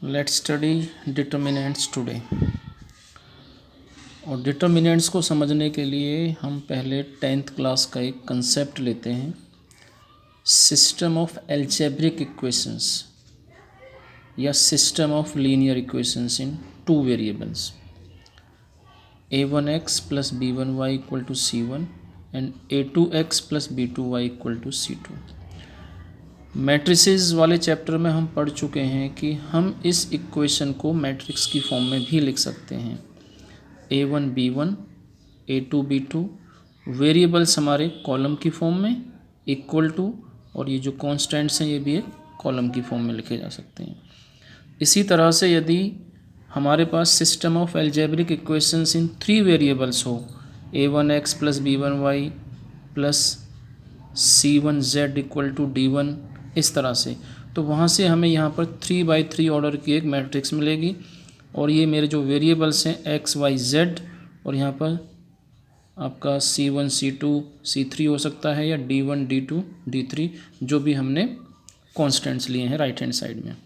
Let's study determinants today. और determinants को समझने के लिए हम पहले 10th क्लास का एक कंसेप्ट लेते हैं, सिस्टम ऑफ एल्जेब्रिक इक्वेशंस या system of linear equations in two variables a1x plus b1y equal to c1 and a2x plus b2y equal to c2। Matrices वाले चैप्टर में हम पढ़ चुके हैं कि हम इस इक्वेशन को मैट्रिक्स की फॉर्म में भी लिख सकते हैं, a1 b1 a2 b2, variables हमारे कॉलम की फॉर्म में इक्वल टू, और ये जो कॉन्स्टेंट्स हैं ये भी एक कॉलम की फॉर्म में लिखे जा सकते हैं। इसी तरह से यदि हमारे पास system of algebraic equations in 3 variables हो, a1x plus b1y plus c1z equal to d1, इस तरह से, तो वहाँ से हमें यहाँ पर 3×3 ऑर्डर की एक मैट्रिक्स मिलेगी। और ये मेरे जो वेरिएबल्स हैं x y z, और यहाँ पर आपका c1 c2 c3 हो सकता है, या d1 d2 d3, जो भी हमने कॉन्स्टेंट्स लिए हैं राइट हैंड साइड में।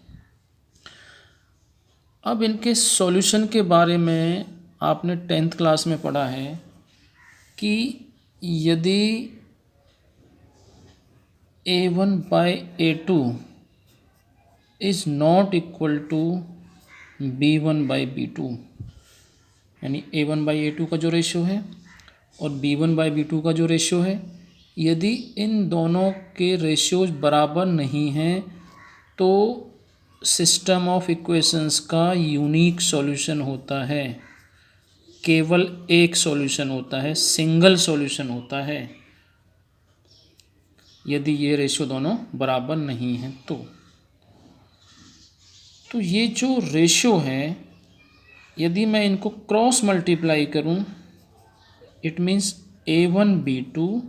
अब इनके सॉल्यूशन के बारे में आपने 10th क्लास में पढ़ा है कि यदि a1 by a2 is not equal to b1 by b2, यानी a1 बाई a2 का जो रेशियो है और b1 बाई b2 का जो रेशियो है, यदि इन दोनों के रेशियोज बराबर नहीं हैं तो सिस्टम ऑफ इक्वेशंस का यूनिक सॉल्यूशन होता है, केवल एक सॉल्यूशन होता है, सिंगल सॉल्यूशन होता है, यदि ये रेशियो दोनों बराबर नहीं हैं तो ये जो रेशियो है, यदि मैं इनको क्रॉस मल्टीप्लाई करूं, it means a1 b2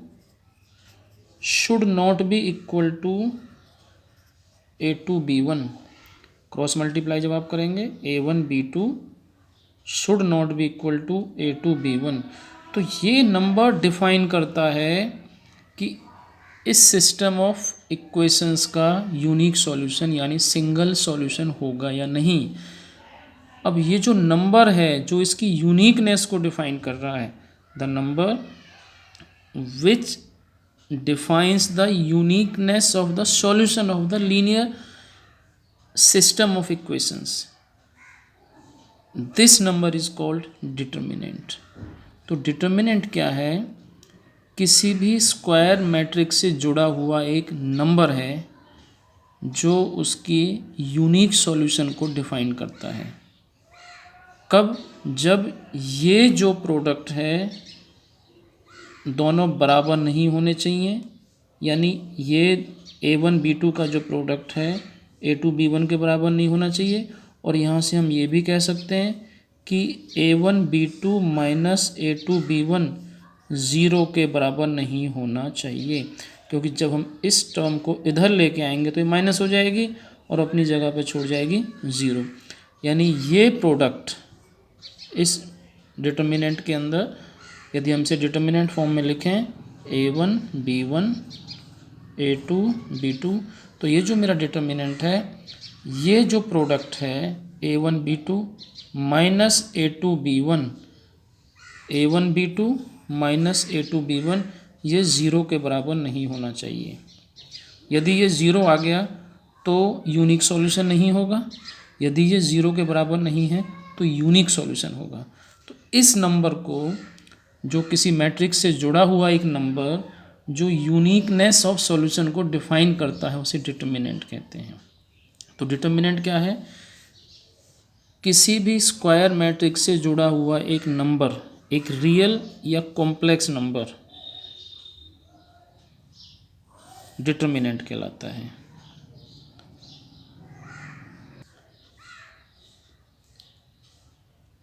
should not be equal to a2 b1। Cross multiply जब आप करेंगे, a1 b2 should not be equal to a2 b1, तो ये नंबर डिफाइन करता है कि इस सिस्टम ऑफ इक्वेशंस का यूनिक सॉल्यूशन यानी सिंगल सॉल्यूशन होगा या नहीं। अब ये जो नंबर है जो इसकी यूनिकनेस को डिफाइन कर रहा है, the number which defines the uniqueness of the solution of the linear system of equations, this number is called determinant. तो डिटर्मिनेंट क्या है? किसी भी स्क्वायर मैट्रिक्स से जुड़ा हुआ एक नंबर है जो उसकी यूनिक सॉल्यूशन को डिफाइन करता है। कब? जब ये जो प्रोडक्ट है दोनों बराबर नहीं होने चाहिए, यानी ये a1 b2 का जो प्रोडक्ट है a2 b1 के बराबर नहीं होना चाहिए। और यहाँ से हम ये भी कह सकते हैं कि a1 b2 minus a2 b1 zero के बराबर नहीं होना चाहिए, क्योंकि जब हम इस टर्म को इधर लेके आएंगे तो ये माइनस हो जाएगी और अपनी जगह पे छोड़ जाएगी ज़ीरो। यानी ये प्रोडक्ट इस डिटर्मिनेंट के अंदर, यदि हमसे डिटर्मिनेंट फॉर्म में लिखें a1 b1 a2 b2, तो ये जो मेरा डिटर्मिनेंट है, ये जो प्रोडक्ट है a1 b2 minus a2 b1, a1 b2 minus a2 b1, ये ज़ीरो के बराबर नहीं होना चाहिए। यदि ये ज़ीरो आ गया तो यूनिक सॉल्यूशन नहीं होगा, यदि ये ज़ीरो के बराबर नहीं है तो यूनिक सॉल्यूशन होगा। तो इस नंबर को, जो किसी मैट्रिक्स से जुड़ा हुआ एक नंबर जो यूनिकनेस ऑफ सॉल्यूशन को डिफाइन करता है, उसे डिटर्मिनेंट कहते हैं। तो डिटर्मिनेंट क्या है? किसी भी स्क्वायर मैट्रिक्स से जुड़ा हुआ एक नंबर, एक रियल या कॉम्प्लेक्स नंबर, डिटर्मिनेंट कहलाता है।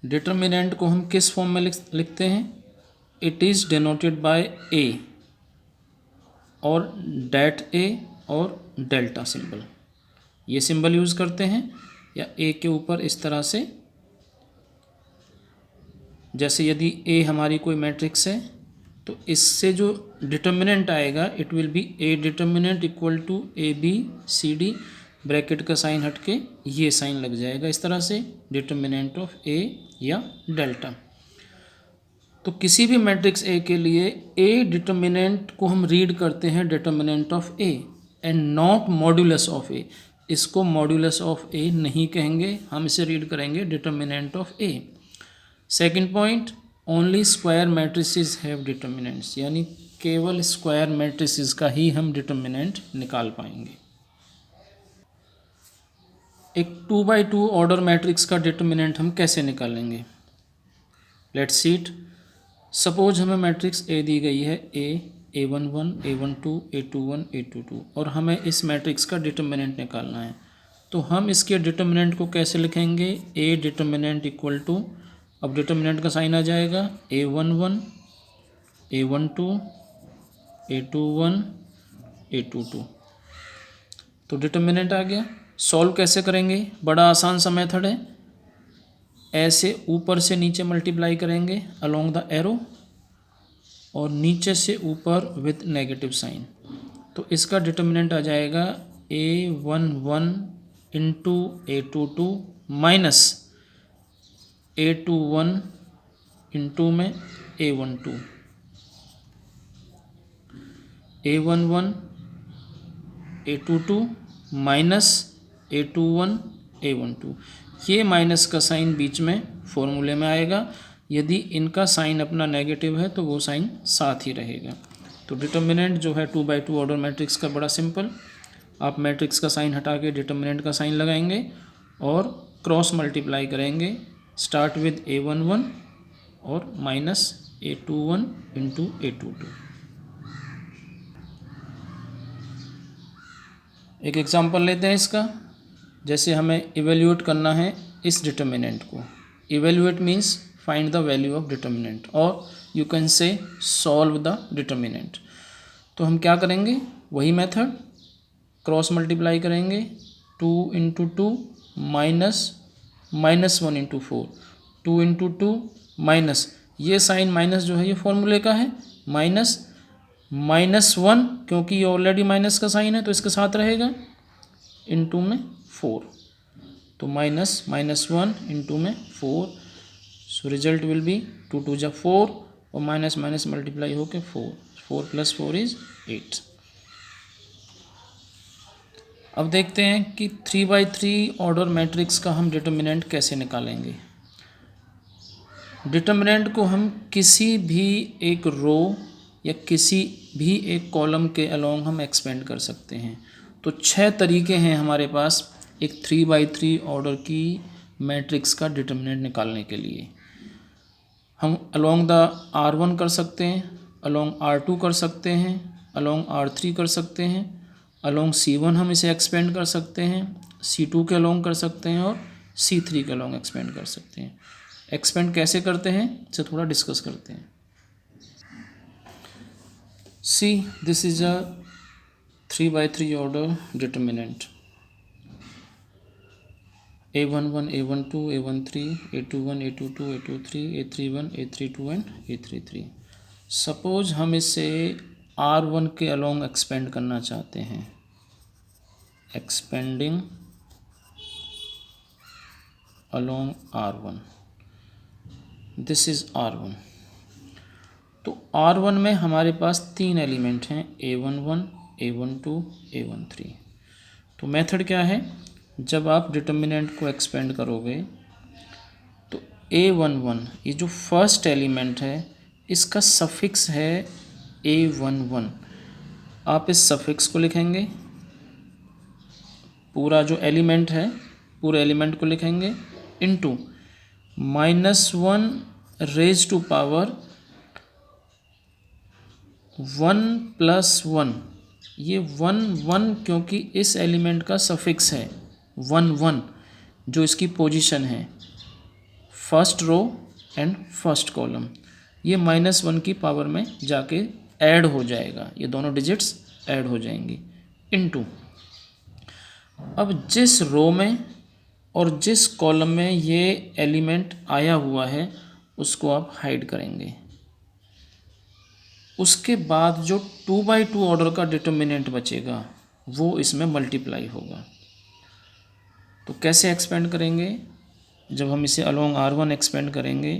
डिटर्मिनेंट को हम किस फॉर्म में लिखते हैं? इट इज़ डिनोटेड बाय ए और डेट ए और डेल्टा सिंबल, ये सिंबल यूज़ करते हैं, या ए के ऊपर इस तरह से, जैसे यदि ए हमारी कोई मैट्रिक्स है तो इससे जो डिटर्मिनेंट आएगा, it will be a determinant equal to A B C D. Bracket का साइन हट के ये साइन लग जाएगा इस तरह से, डिटर्मिनेंट ऑफ ए या डेल्टा। तो किसी भी मैट्रिक्स ए के लिए ए डिटर्मिनेंट को हम रीड करते हैं determinant of A and not modulus of A. इसको मॉड्यूलस ऑफ ए नहीं कहेंगे, हम इसे रीड करेंगे determinant of A. Second point, only square matrices have determinants, यानी केवल स्क्वायर मैट्रिसेस का ही हम डिटर्मिनेंट निकाल पाएंगे। एक 2x2 ऑर्डर मैट्रिक्स का डिटर्मिनेंट हम कैसे निकालेंगे? Let's see it. सपोज हमें मैट्रिक्स ए दी गई है, A11, A12, A21, A22, और हमें इस मैट्रिक्स का डिटर्मिनेंट निकालना है। तो हम इसके डिटर्मिनेंट को कैसे लिखेंगे? ए डिटर्मिनेंट इक्वल टू, अब डिटर्मिनेंट का साइन आ जाएगा A11, A12, A21, A22। तो डिटर्मिनेंट आ गया। सॉल्व कैसे करेंगे? बड़ा आसान सा मेथड है। ऐसे ऊपर से नीचे मल्टीप्लाई करेंगे अलोंग द एरो, और नीचे से ऊपर विथ नेगेटिव साइन। तो इसका डिटर्मिनेंट आ जाएगा A11 into A22 minus A21 into में A12, A11 A22 minus A21 A12। ये माइनस का साइन बीच में फॉर्मूले में आएगा। यदि इनका साइन अपना नेगेटिव है तो वो साइन साथ ही रहेगा। तो डिटर्मिनेंट जो है 2x2 ऑर्डर मैट्रिक्स का बड़ा सिंपल, आप मैट्रिक्स का साइन हटा के डिटर्मिनेंट का साइन लगाएंगे और क्रॉस मल्टीप्लाई करेंगे, स्टार्ट विद A11 और माइनस A21 इंटू A22। एक एग्जांपल लेते हैं इसका। जैसे हमें इवेल्यूएट करना है इस डिटर्मिनेंट को। Evaluate means find the value of determinant, और you can say solve the determinant. तो हम क्या करेंगे? वही मेथड, क्रॉस मल्टीप्लाई करेंगे, 2 into 2 minus -1 into 4, 2 into 2 minus, ये साइन माइनस जो है ये फॉर्मूले का है, माइनस -1 क्योंकि ये ऑलरेडी माइनस का साइन है तो इसके साथ रहेगा, इंटू में 4। तो -1 इंटू में 4, सो रिजल्ट विल बी 2 2 जा 4, और माइनस माइनस मल्टीप्लाई होके 4 प्लस 4 इज 8। अब देखते हैं कि 3x3 ऑर्डर मैट्रिक्स का हम डिटर्मिनेंट कैसे निकालेंगे। डिटर्मिनेंट को हम किसी भी एक रो या किसी भी एक कॉलम के अलोंग हम एक्सपेंड कर सकते हैं। तो 6 तरीके हैं हमारे पास एक 3x3 ऑर्डर की मैट्रिक्स का डिटर्मिनेंट निकालने के लिए। हम अलोंग द R1 कर सकते हैं, अलोंग R2 कर सकते हैं, अलोंग R3 कर सकते हैं, अलोंग C1 हम इसे एक्सपेंड कर सकते हैं, C2 के अलोंग कर सकते हैं, और C3 के अलोंग एक्सपेंड कर सकते हैं। एक्सपेंड कैसे करते हैं इसे थोड़ा डिस्कस करते हैं। See this is a 3x3 order determinant. A11, A12, A13, A21, A22, A23, A31, A32 and A33। Suppose हम इसे R1 के अलोंग एक्सपेंड करना चाहते हैं, expanding along R1, this is R1। तो R1 में हमारे पास 3 एलिमेंट हैं, A11, A12, A13। तो मेथड क्या है? जब आप डिटर्मिनेंट को एक्सपेंड करोगे तो A11, ये जो फर्स्ट एलिमेंट है इसका सफिक्स है A11। आप इस सफिक्स को लिखेंगे, पूरा जो एलिमेंट है पूरे एलिमेंट को लिखेंगे, इनटू -1 रेज टू पावर 1 + 1। ये 1 क्योंकि इस एलिमेंट का सफिक्स है 1 जो इसकी पोजीशन है first row and first column, ये -1 की पावर में जाके ऐड हो जाएगा, ये दोनों डिजिट्स ऐड हो जाएंगी, इनटू अब जिस रो में और जिस कॉलम में ये एलिमेंट आया हुआ है उसको आप हाइड करेंगे। उसके बाद जो 2x2 ऑर्डर का डिटर्मिनेंट बचेगा वो इसमें मल्टीप्लाई होगा। तो कैसे एक्सपेंड करेंगे, जब हम इसे अलोंग R1 एक्सपेंड करेंगे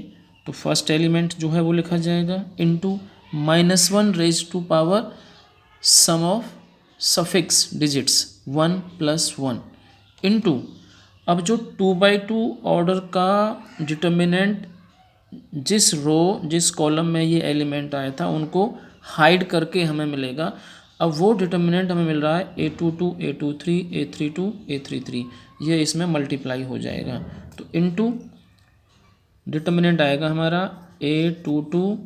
तो फर्स्ट एलिमेंट जो है वो लिखा जाएगा into -1 raise to power sum of suffix digits 1 + 1 into, अब जो 2/2 ऑर्डर का डिटर्मिनेंट जिस रो जिस कॉलम में ये एलिमेंट आया था उनको हाइड करके हमें मिलेगा। अब वो डिटर्मिनेंट हमें मिल रहा है A22 A23 A32 A33, ये इसमें मल्टीप्लाई हो जाएगा। तो इनटू डिटर्मिनेंट आएगा हमारा A22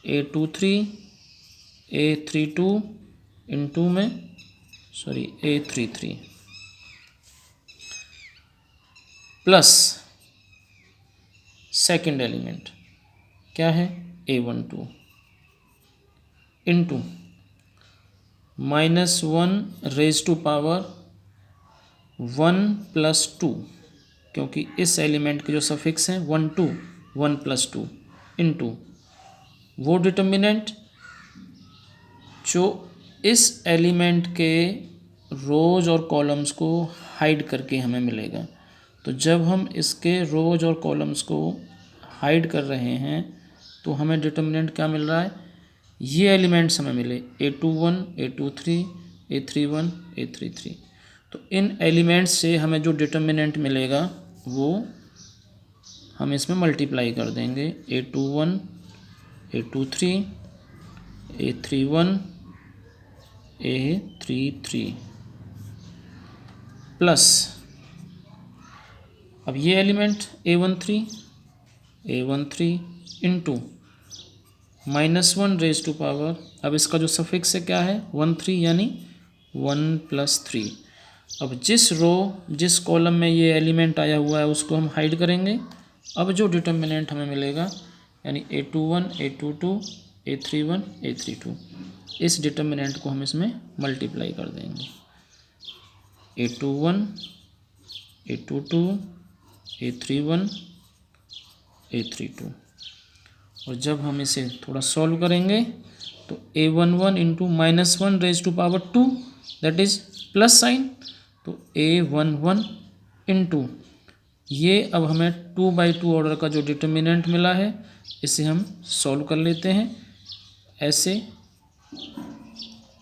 A23 A32 इनटू में A33 प्लस सेकेंड एलिमेंट क्या है A12 into -1 raise to power 1 + 2, क्योंकि इस एलिमेंट के जो सफिक्स हैं 1 2 1 + 2 इनटू वो डिटर्मिनेंट जो इस एलिमेंट के रोज और कॉलम्स को हाइड करके हमें मिलेगा। तो जब हम इसके रोज और कॉलम्स को हाइड कर रहे हैं तो हमें डिटर्मिनेंट क्या मिल रहा है, ये एलिमेंट्स हमें मिले A21 A23 A31 A33। तो इन एलिमेंट्स से हमें जो डिटर्मिनेंट मिलेगा वो हम इसमें मल्टीप्लाई कर देंगे A21 A23 A31 A33 plus अब ये element A13 into -1 raise to power, अब इसका जो सफिक्स है क्या है 1 3, यानी 1 + 3। अब जिस रो जिस कॉलम में ये एलिमेंट आया हुआ है उसको हम हाइड करेंगे। अब जो डिटर्मिनेंट हमें मिलेगा यानी A21 A22 A31 A32, इस डिटर्मिनेंट को हम इसमें मल्टीप्लाई कर देंगे A21 A22 A31 A32। और जब हम इसे थोड़ा सॉल्व करेंगे तो A11 into -1 raise to power 2 that is plus sign, तो A11 इंटू ये अब हमें 2/2 ऑर्डर का जो डिटर्मिनेंट मिला है इसे हम सॉल्व कर लेते हैं ऐसे।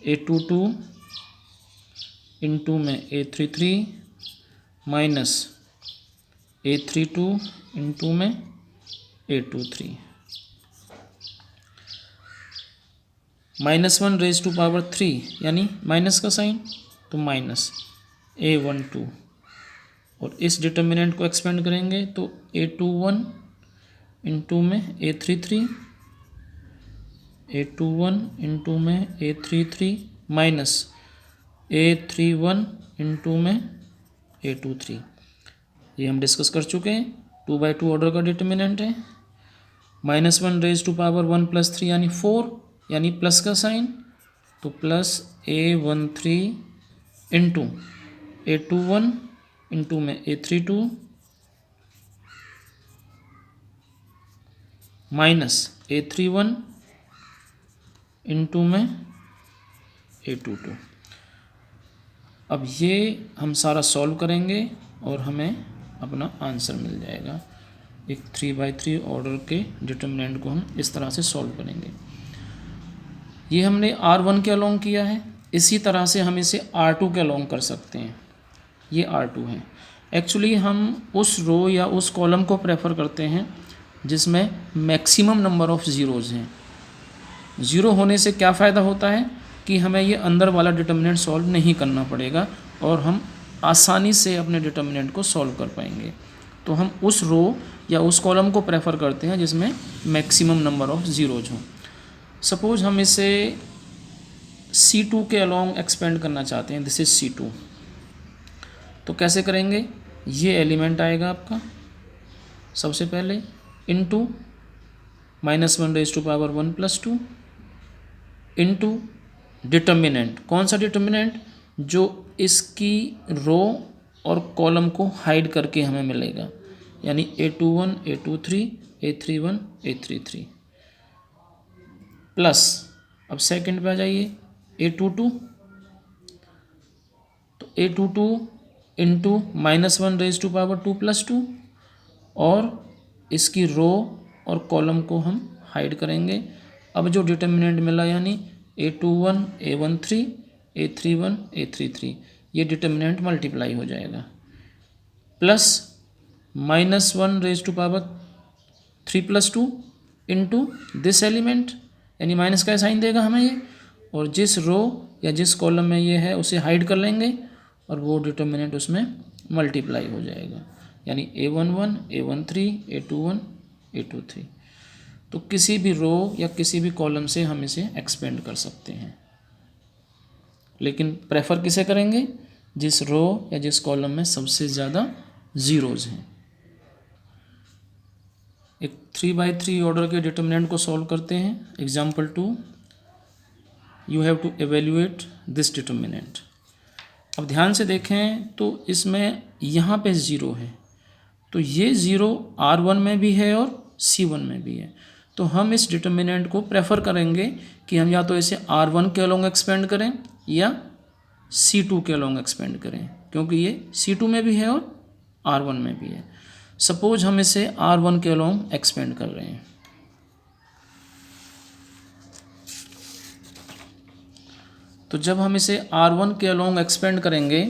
A22 इंटू में A33 माइनस A32 इंटू में A23, -1 रेज टू पावर 3 यानी माइनस का साइन, तो माइनस A12। और इस डिटर्मिनेंट को एक्सपेंड करेंगे तो A21 इंटू में A33 A21 इंटू में A33 माइनस A31 इंटू में A23। ये हम डिस्कस कर चुके हैं, 2/2 ऑर्डर का डिटर्मिनेंट है। -1 रेज टू पावर 1 + 3 यानी 4, यानी प्लस का साइन, तो plus A13 into A21 into में A32 माइनस A31 इंटू में A22। अब ये हम सारा सॉल्व करेंगे और हमें अपना आंसर मिल जाएगा। एक 3/3 ऑर्डर के डिटर्मिनेंट को हम इस तरह से सॉल्व करेंगे। ये हमने R1 के अलोंग किया है, इसी तरह से हम इसे R2 के अलोंग कर सकते हैं। ये R2 है। एक्चुअली हम उस रो या उस कॉलम को प्रेफर करते हैं जिसमें मैक्सिमम नंबर ऑफ़ ज़ीरोज़ हैं। ज़ीरो होने से क्या फ़ायदा होता है कि हमें ये अंदर वाला डिटर्मिनेंट सॉल्व नहीं करना पड़ेगा और हम आसानी से अपने डिटर्मिनेंट को सॉल्व कर पाएंगे। तो हम उस रो या उस कॉलम को प्रेफर करते हैं जिसमें मैक्सिमम नंबर ऑफ़ ज़ीरोज़ हों। सपोज़ हम इसे C2 के अलोंग एक्सपेंड करना चाहते हैं, दिस इज़ C2। तो कैसे करेंगे, ये एलिमेंट आएगा आपका सबसे पहले into -1 raise to power 1 + 2 into determinant. कौन सा डिटर्मिनेंट, जो इसकी रो और कॉलम को हाइड करके हमें मिलेगा, यानी A21 A23 A31 A33 plus, अब सेकंड पे आ जाइए A22। तो A22 into -1 raise to power 2 + 2, और इसकी रो और कॉलम को हम हाइड करेंगे। अब जो डिटर्मिनेंट मिला यानी A21 A13 A31 A33, ये डिटर्मिनेंट मल्टीप्लाई हो जाएगा, plus -1 raise to power 3 + 2 into this element, यानी माइनस का साइन देगा हमें ये, और जिस रो या जिस कॉलम में ये है उसे हाइड कर लेंगे और वो डिटर्मिनेंट उसमें मल्टीप्लाई हो जाएगा, यानी A11 A13 A21 A23। तो किसी भी रो या किसी भी कॉलम से हम इसे एक्सपेंड कर सकते हैं, लेकिन प्रेफर किसे करेंगे? जिस रो या जिस कॉलम में सबसे ज़्यादा ज़ीरोज़ हैं। एक 3/3 ऑर्डर के डिटर्मिनेंट को सॉल्व करते हैं। Example 2, you have to evaluate this determinant. अब ध्यान से देखें तो इसमें यहाँ पे ज़ीरो है, तो ये ज़ीरो R1 में भी है और C1 में भी है। तो हम इस डिटर्मिनेंट को प्रेफर करेंगे कि हम या तो इसे R1 के अलोंग एक्सपेंड करें या C2 के अलोंग एक्सपेंड करें, क्योंकि ये C2 में भी है और R1 में भी है। सपोज हम इसे R1 के अलोंग एक्सपेंड कर रहे हैं, तो जब हम इसे R1 के अलोंग एक्सपेंड करेंगे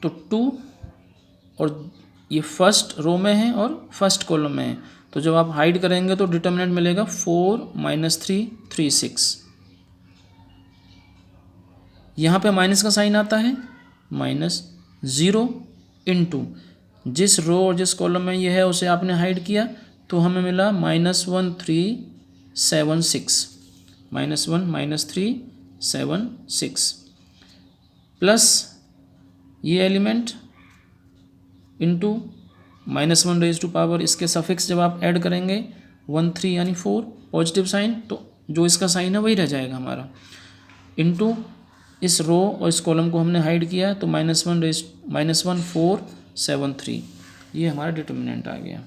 तो 2, और ये फर्स्ट रो में है और फर्स्ट कॉलम में है, तो जब आप हाइड करेंगे तो डिटर्मिनेंट मिलेगा 4 - 3 3 6। यहाँ पे माइनस का साइन आता है, -0 इंटू जिस रो और जिस कॉलम में ये है उसे आपने हाइड किया, तो हमें मिला -1 3 7 6, -1 -3 7 6, प्लस ये element into -1 raise to power, इसके सफिक्स जब आप ऐड करेंगे 1 3 यानी 4 पॉजिटिव साइन, तो जो इसका साइन है वही रह जाएगा हमारा, इंटू इस रो और इस कॉलम को हमने हाइड किया, तो -1 4 7 3, ये हमारा डिटर्मिनेंट आ गया।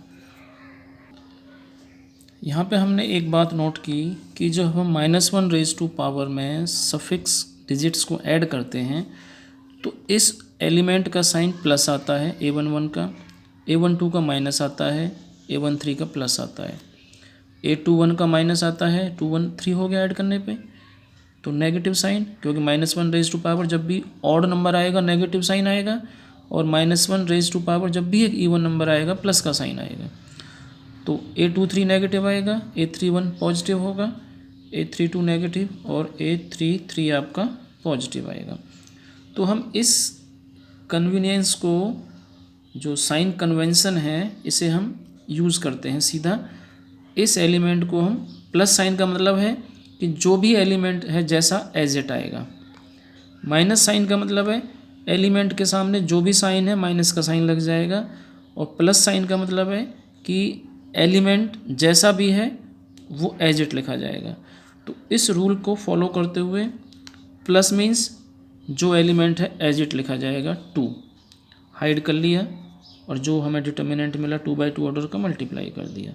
यहाँ पे हमने एक बात नोट की कि जब हम -1 रेज टू पावर में सफिक्स डिजिट्स को ऐड करते हैं तो इस एलिमेंट का साइन प्लस आता है A11 का, A12 का माइनस आता है, A13 का प्लस आता है, A21 का माइनस आता है, 213 हो गया ऐड करने पे, तो नेगेटिव साइन, क्योंकि -1 रेज टू पावर जब भी ऑड नंबर आएगा नेगेटिव साइन आएगा, और -1 रेज टू पावर जब भी एक इवन नंबर आएगा प्लस का साइन आएगा। तो A23 नेगेटिव आएगा, A31 पॉजिटिव होगा, A32 नेगेटिव और A33 आपका पॉजिटिव आएगा। तो हम इस कन्वीनियंस को, जो साइन कन्वेंशन है, इसे हम यूज़ करते हैं सीधा। इस एलिमेंट को हम प्लस साइन का मतलब है कि जो भी एलिमेंट है जैसा एज इट आएगा, माइनस साइन का मतलब है एलिमेंट के सामने जो भी साइन है माइनस का साइन लग जाएगा, और प्लस साइन का मतलब है कि एलिमेंट जैसा भी है वो एज इट लिखा जाएगा। तो इस रूल को फॉलो करते हुए प्लस मीन्स जो एलिमेंट है एज इट लिखा जाएगा, 2 हाइड कर लिया, और जो हमें डिटर्मिनेंट मिला 2/2 ऑर्डर का मल्टीप्लाई कर दिया,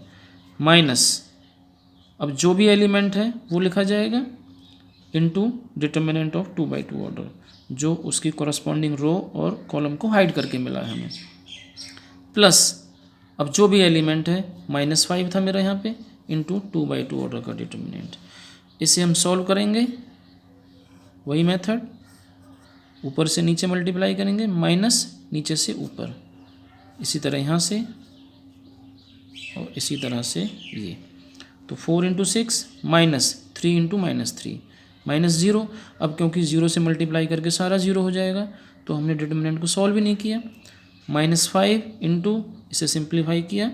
माइनस अब जो भी एलिमेंट है वो लिखा जाएगा इनटू डिटर्मिनेंट ऑफ 2/2 ऑर्डर, जो उसकी कॉरस्पॉन्डिंग रो और कॉलम को हाइड करके मिला है हमें, प्लस अब जो भी एलिमेंट है -5 था मेरा यहाँ पे, इंटू 2/2 ऑर्डर का डिटर्मिनेंट। इसे हम सॉल्व करेंगे, वही मेथड, ऊपर से नीचे मल्टीप्लाई करेंगे, माइनस नीचे से ऊपर, इसी तरह यहाँ से और इसी तरह से ये, तो 4 × 6 -3 × -3 -0। अब क्योंकि 0 से मल्टीप्लाई करके सारा 0 हो जाएगा, तो हमने डिटर्मिनेंट को सॉल्व भी नहीं किया, -5 इंटू इसे सिंप्लीफाई किया,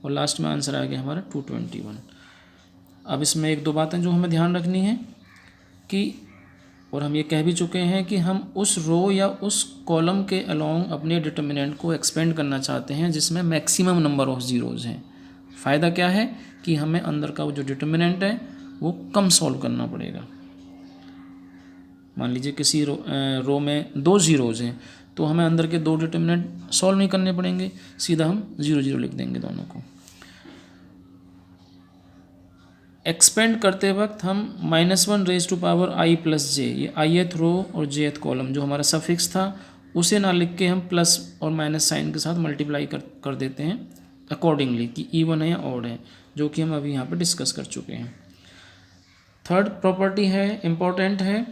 और लास्ट में आंसर आ गया हमारा 221। अब इसमें एक दो बातें जो हमें ध्यान रखनी है कि, और हम ये कह भी चुके हैं कि हम उस रो या उस कॉलम के अलोंग अपने डिटर्मिनेंट को एक्सपेंड करना चाहते हैं जिसमें मैक्सिमम नंबर ऑफ ज़ीरोज़ हैं। फ़ायदा क्या है कि हमें अंदर का वो जो डिटर्मिनेंट है वो कम सॉल्व करना पड़ेगा। मान लीजिए किसी रो में 2 ज़ीरोज़ हैं, तो हमें अंदर के 2 डिटर्मिनेंट सॉल्व नहीं करने पड़ेंगे, सीधा हम 0 0 लिख देंगे दोनों को। एक्सपेंड करते वक्त हम -1⁻⁻i+j, ये ith रो और jth कॉलम जो हमारा सफिक्स था उसे ना लिख के हम प्लस और माइनस साइन के साथ मल्टीप्लाई कर देते हैं अकॉर्डिंगली कि इवन है या ऑड है, जो कि हम अभी यहाँ पे डिस्कस कर चुके हैं। थर्ड प्रॉपर्टी है, इम्पॉर्टेंट है,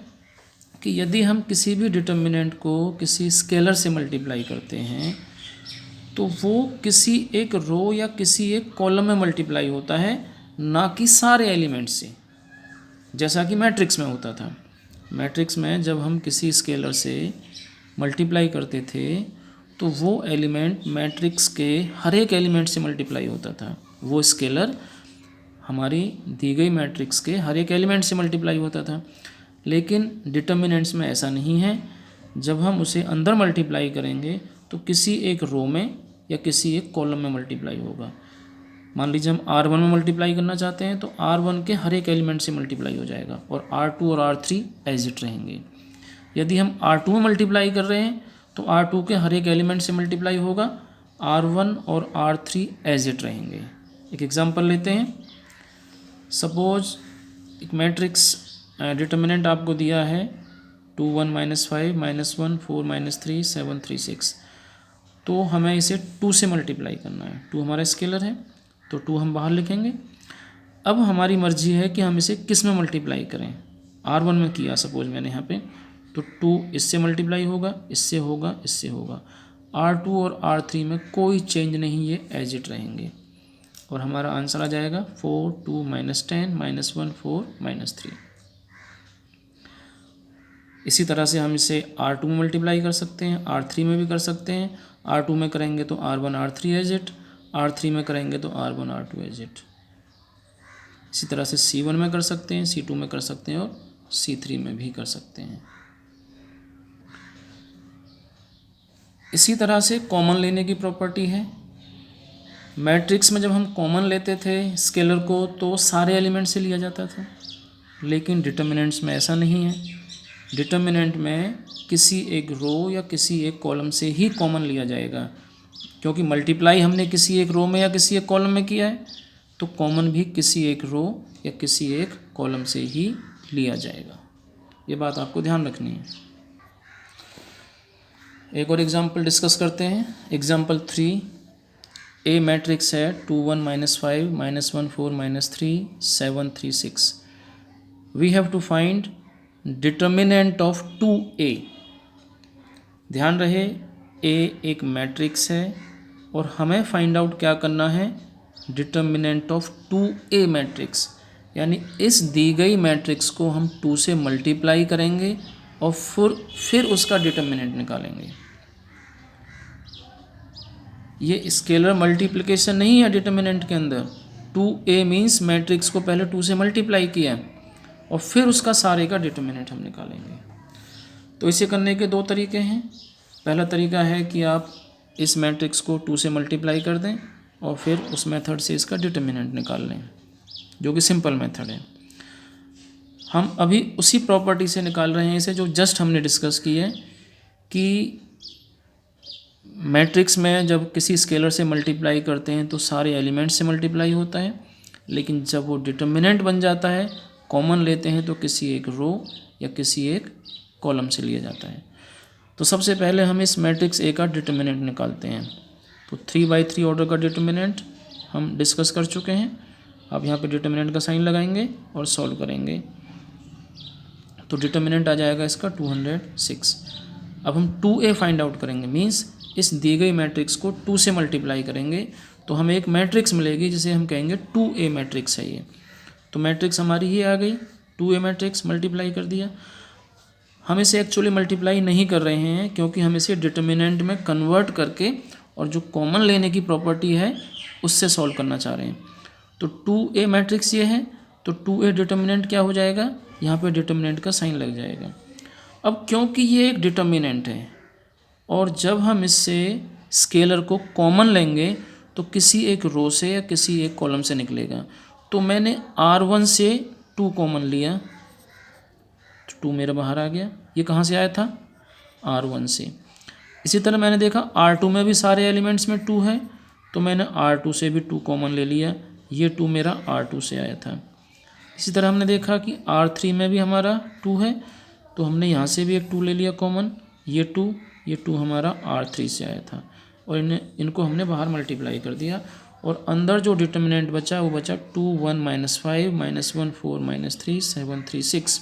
कि यदि हम किसी भी डिटर्मिनेंट को किसी स्केलर से मल्टीप्लाई करते हैं तो वो किसी एक रो या किसी एक कॉलम में मल्टीप्लाई होता है, ना कि सारे एलिमेंट से, जैसा कि मैट्रिक्स में होता था। मैट्रिक्स में जब हम किसी स्केलर से मल्टीप्लाई करते थे तो वो एलिमेंट मैट्रिक्स के हर एक एलिमेंट से मल्टीप्लाई होता था, वो स्केलर हमारी दी गई मैट्रिक्स के हर एक एलिमेंट से मल्टीप्लाई होता था। लेकिन डिटर्मिनेंट्स में ऐसा नहीं है, जब हम उसे अंदर मल्टीप्लाई करेंगे तो किसी एक रो में या किसी एक कॉलम में मल्टीप्लाई होगा। मान लीजिए हम R1 में मल्टीप्लाई करना चाहते हैं तो R1 के हर एक एलिमेंट से मल्टीप्लाई हो जाएगा और R2 और R3 एज इट रहेंगे। यदि हम R2 में मल्टीप्लाई कर रहे हैं तो R2 के हर एक एलिमेंट से मल्टीप्लाई होगा, R1 और R3 एज इट रहेंगे। एक एग्जांपल लेते हैं। सपोज एक मैट्रिक्स डिटर्मिनेंट आपको दिया है 2 1 -5 -1 4 -3 7 3 6, तो हमें इसे 2 से मल्टीप्लाई करना है। 2 हमारा स्केलर है तो 2 हम बाहर लिखेंगे। अब हमारी मर्जी है कि हम इसे किस में मल्टीप्लाई करें। R1 में किया सपोज मैंने यहाँ पे, तो 2 इससे मल्टीप्लाई होगा, इससे होगा, इससे होगा। R2 और R3 में कोई चेंज नहीं, ये एज इट रहेंगे और हमारा आंसर आ जाएगा 4 2 -10 -1 4 -3। इसी तरह से हम इसे R2 में मल्टीप्लाई कर सकते हैं, R3 में भी कर सकते हैं। R2 में करेंगे तो R1 R3 as it, R3 में करेंगे तो R1 R2 एज इट। इसी तरह से C1 में कर सकते हैं, C2 में कर सकते हैं और C3 में भी कर सकते हैं। इसी तरह से कॉमन लेने की प्रॉपर्टी है। मैट्रिक्स में जब हम कॉमन लेते थे स्केलर को तो सारे एलिमेंट से लिया जाता था, लेकिन डिटर्मिनेंट्स में ऐसा नहीं है। डिटर्मिनेंट में किसी एक रो या किसी एक कॉलम से ही कॉमन लिया जाएगा, क्योंकि मल्टीप्लाई हमने किसी एक रो में या किसी एक कॉलम में किया है, तो कॉमन भी किसी एक रो या किसी एक कॉलम से ही लिया जाएगा। ये बात आपको ध्यान रखनी है। एक और एग्जांपल डिस्कस करते हैं। एग्जांपल 3, ए मैट्रिक्स है 2 1 -5 -1 4 -3 7 3 6। We have to find determinant of 2a। ध्यान रहे a एक मैट्रिक्स है और हमें फाइंड आउट क्या करना है, डिटर्मिनेंट ऑफ 2a मैट्रिक्स, यानी इस दी गई मैट्रिक्स को हम 2 से मल्टीप्लाई करेंगे और फिर उसका डिटर्मिनेंट निकालेंगे। ये स्केलर मल्टीप्लिकेशन नहीं है डिटर्मिनेंट के अंदर। 2a मीन्स मैट्रिक्स को पहले 2 से मल्टीप्लाई किया और फिर उसका सारे का डिटर्मिनेंट हम निकालेंगे। तो इसे करने के 2 तरीके हैं। पहला तरीका है कि आप इस मैट्रिक्स को 2 से मल्टीप्लाई कर दें और फिर उस मेथड से इसका डिटर्मिनेंट निकाल लें, जो कि सिंपल मेथड है। हम अभी उसी प्रॉपर्टी से निकाल रहे हैं इसे, जो जस्ट हमने डिस्कस की है कि मैट्रिक्स में जब किसी स्केलर से मल्टीप्लाई करते हैं तो सारे एलिमेंट से मल्टीप्लाई होता है, लेकिन जब वो डिटर्मिनेंट बन जाता है, कॉमन लेते हैं, तो किसी एक रो या किसी एक कॉलम से लिया जाता है। तो सबसे पहले हम इस मैट्रिक्स ए का डिटर्मिनेंट निकालते हैं। तो 3/3 ऑर्डर का डिटर्मिनेंट हम डिस्कस कर चुके हैं। अब यहाँ पे डिटर्मिनेंट का साइन लगाएंगे और सॉल्व करेंगे, तो डिटर्मिनेंट आ जाएगा इसका 206। अब हम 2a फाइंड आउट करेंगे, मीन्स इस दी गई मैट्रिक्स को 2 से मल्टीप्लाई करेंगे तो हमें एक मैट्रिक्स मिलेगी जिसे हम कहेंगे 2a मैट्रिक्स है ये। तो मैट्रिक्स हमारी ये आ गई, 2a मैट्रिक्स मल्टीप्लाई कर दिया। हम इसे एक्चुअली मल्टीप्लाई नहीं कर रहे हैं क्योंकि हम इसे डिटर्मिनेंट में कन्वर्ट करके और जो कॉमन लेने की प्रॉपर्टी है उससे सॉल्व करना चाह रहे हैं। तो 2a मैट्रिक्स ये है, तो 2a डिटर्मिनेंट क्या हो जाएगा, यहाँ पे डिटर्मिनेंट का साइन लग जाएगा। अब क्योंकि ये एक डिटर्मिनेंट है और जब हम इससे स्केलर को कॉमन लेंगे तो किसी एक रो से या किसी एक कॉलम से निकलेगा, तो मैंने R1 से 2 कॉमन लिया, 2 मेरा बाहर आ गया। ये कहाँ से आया था, R1 से। इसी तरह मैंने देखा R2 में भी सारे एलिमेंट्स में 2 है, तो मैंने R2 से भी 2 कॉमन ले लिया, ये 2 मेरा R2 से आया था। इसी तरह हमने देखा कि R3 में भी हमारा 2 है, तो हमने यहाँ से भी एक 2 ले लिया कॉमन, ये 2 हमारा R3 से आया था और इनको हमने बाहर मल्टीप्लाई कर दिया और अंदर जो डिटर्मिनेंट बचा वो बचा 2 1 -5 -1 4 -3 7 3 6,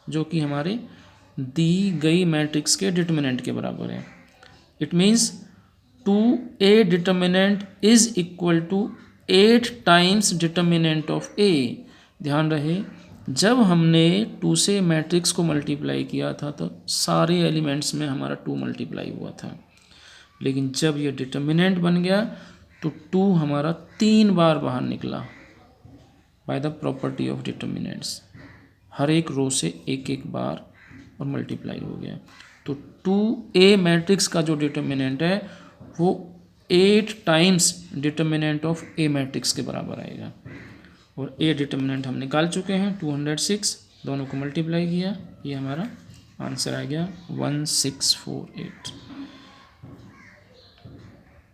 जो कि हमारे दी गई मैट्रिक्स के डिटर्मिनेंट के बराबर है। It means 2A determinant is equal to 8 times determinant of A। ध्यान रहे, जब हमने 2 से मैट्रिक्स को मल्टीप्लाई किया था तो सारे एलिमेंट्स में हमारा 2 मल्टीप्लाई हुआ था, लेकिन जब ये डिटर्मिनेंट बन गया तो 2 हमारा 3 बार बाहर निकला by the property of determinants. हर एक रो से एक एक बार और मल्टीप्लाई हो गया, तो 2A मैट्रिक्स का जो डिटर्मिनेंट है वो 8 times determinant of A matrix के बराबर आएगा। और A डिटर्मिनेंट हम निकाल चुके हैं 206, दोनों को मल्टीप्लाई किया, ये हमारा आंसर आ गया 1648।